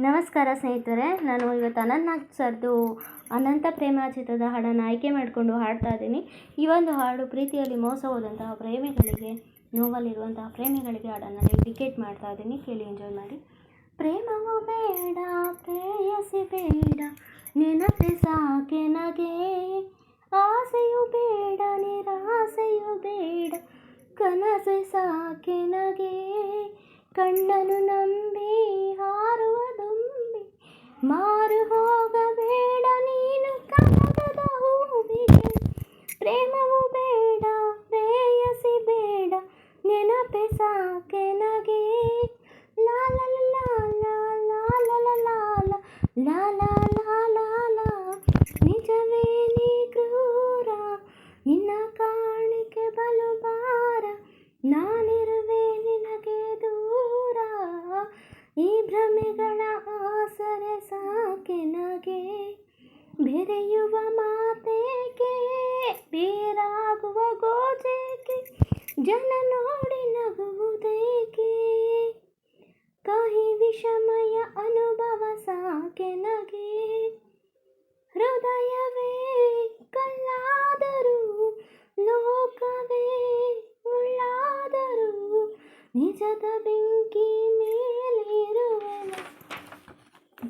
ನಮಸ್ಕಾರ ಸ್ನೇಹಿತರೆ, ನಾನು ಇವತ್ತು ಅನಂತ್ ನಾಗ್ ಸರ್ದು ಅನಂತ ಪ್ರೇಮ ಚಿತ್ರದ ಹಾಡನ್ನು ಆಯ್ಕೆ ಮಾಡಿಕೊಂಡು ಹಾಡ್ತಾ ಇದ್ದೀನಿ. ಈ ಒಂದು ಹಾಡು ಪ್ರೀತಿಯಲ್ಲಿ ಮೋಸ ಹೋದಂತಹ ಪ್ರೇಮಿಗಳಿಗೆ, ನೋವಲ್ಲಿರುವಂತಹ ಪ್ರೇಮಿಗಳಿಗೆ ಹಾಡನ್ನು ಡೆಡಿಕೇಟ್ ಮಾಡ್ತಾ ಇದ್ದೀನಿ. ಕೇಳಿ, ಎಂಜಾಯ್ ಮಾಡಿ. ಪ್ರೇಮವು ಬೇಡ, ಪ್ರೇಯಸಿ ಬೇಡ, ನೆನಪೆ ಸಾಕೆ ನಗೆ. ಆಸೆಯು ಬೇಡ, ನಿರಾಸೆಯು ಬೇಡ, ಕನಸೆ ಸಾಕೆ ನಗೆ. ಕಣ್ಣನು ನಂಬಿ ಹಾರುವ ದುಂಬಿ, ಮಾರು ಹೋಗಬೇಡ ನೀನು ಕಾಗದ ಹೂವಿಗೆ. ಪ್ರೇಮವು ಬೇಡ, ಪ್ರೇಯಸಿ ಬೇಡ, ನೆನಪೆ ಸಾಕೆ ನಗೆ. ಲಾ ಲಾ ಲಾ ಲಾ ಲಾ ಲಾ ಲಾ ಲಾ ಲಾ ಲಾ ಲಾ ಲಾ. ನಿಜವೇ ನೀ ಕ್ರೂರ, ನಿನ್ನ ಕಾಣಿಕೆ ಬಲು ಭಾರ, ನಾನಿರುವೆ ನಿನಗೆ ದೂರ. ಈ ಭ್ರಮೆಗಳ ಆಸರೆ ಸಾಕೆ ನಗೆ. ಬೆರೆಯುವ ಮಾತೇಕೆ, ಬೇರಾಗುವ ಗೋಜೇಕೆ, ಜನ ನೋಡಿ ನಗುವುದೇಕೆ. ಕಹಿ ವಿಷಮಯ ಅನುಭವ ಸಾಕೆ ನಗೆ. ಹೃದಯವೇ ಕಲ್ಲಾದರೂ, ಲೋಕವೇ ಮುಳ್ಳಾದರೂ, ನಿಜದ ಬೆಂಕಿ ಮೇಲಿರುವೆನು.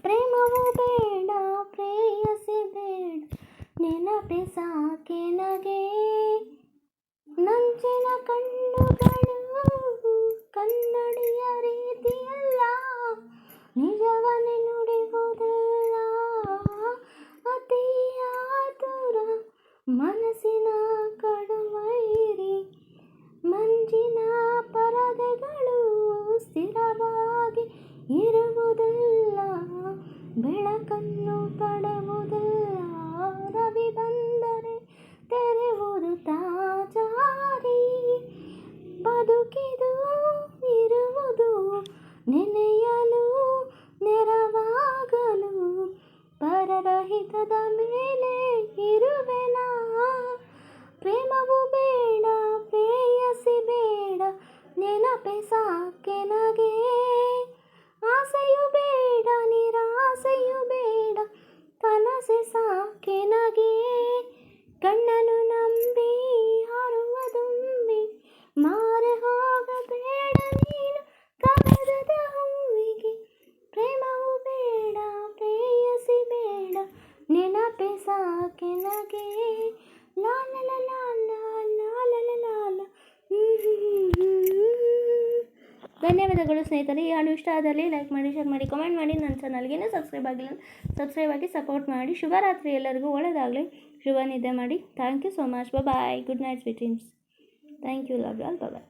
ಪ್ರೇಮವು ಬೇಡ, ಪ್ರೇಯಸಿ ಬೇಡ, ನೆನಪೆ ಸಾಕೆ ನಗೆ. ನಂಚಿನ ಕಣ್ಣುಗಳು ಕನ್ನಡಿಯ ರೀತಿಯಲ್ಲ, ನಿಜವನ್ನೇ ನುಡಿಯುವುದಿಲ್ಲ. ಅತಿಯಾತುರ ಮನಸ್ಸಿನ ಕಡುವೈರಿ, ಮಂಜಿನ ಪರದೆಗಳು ಸ್ಥಿರವಾಗಿ ಇರುವುದಿಲ್ಲ, ಬೆಳಕನ್ನು ತಡೆಯುವುದಿಲ್ಲ. ರವಿ ಬಂದರೆ ತೆರೆಯುವುದು ತಾಜಾರಿ, ಬದುಕಿದು ಇರುವುದು ನೆನೆಯಲು ನೆರವಾಗಲು. ಪರರಹಿತದ ಮೇಲೆ ಇರುವೆನಾ. ಪ್ರೇಮವು ಬೇಡ, ಪ್ರೇಯಸಿ ಬೇಡ, ನೆನಪೆ ಸಾಕೆ ನಗೆ. ಆಸೆಯು ಬೇಡ, ನಿರಾಸೆಯು ಬೇಡ, ಕನಸೆ ಸಾಕೆ ನಗೆ. ಕಣ್ಣನು ನಂಬಿ ಹಾರುವ ದುಂಬಿ, ಮಾರೆ ಹೋಗಬೇಡ ನೀನು ಕಾಗದದ ಹೂವಿಗೆ. ಪ್ರೇಮವು ಬೇಡ, ಪ್ರೇಯಸಿ ಬೇಡ, ನೆನಪೆ ಸಾಕೆ ನಗೆ. ಲಾ ಲಾ ಲಾ ಲಾ ಲಾ ಲಾ ಲಾ ಲಾ ಲಾ. ಧನ್ಯವಾದಗಳು ಸ್ನೇಹಿತರೆ. ಈ ಹಾಡು ಇಷ್ಟ ಆದಲ್ಲಿ ಲೈಕ್ ಮಾಡಿ, ಶೇರ್ ಮಾಡಿ, ಕಮೆಂಟ್ ಮಾಡಿ. ನನ್ನ ಚಾನಲ್ಗೆ ಸಬ್ಸ್ಕ್ರೈಬ್ ಆಗಿಲ್ಲ, ಸಬ್ಸ್ಕ್ರೈಬ್ ಆಗಿ ಸಪೋರ್ಟ್ ಮಾಡಿ. ಶುಭರಾತ್ರಿ, ಎಲ್ಲರಿಗೂ ಒಳ್ಳೆಯದಾಗಲಿ, ಶುಭ ನಿದ್ದೆ ಮಾಡಿ. Thank you so much. Bye, good night, sweet dreams. Thank you, love you all, bye.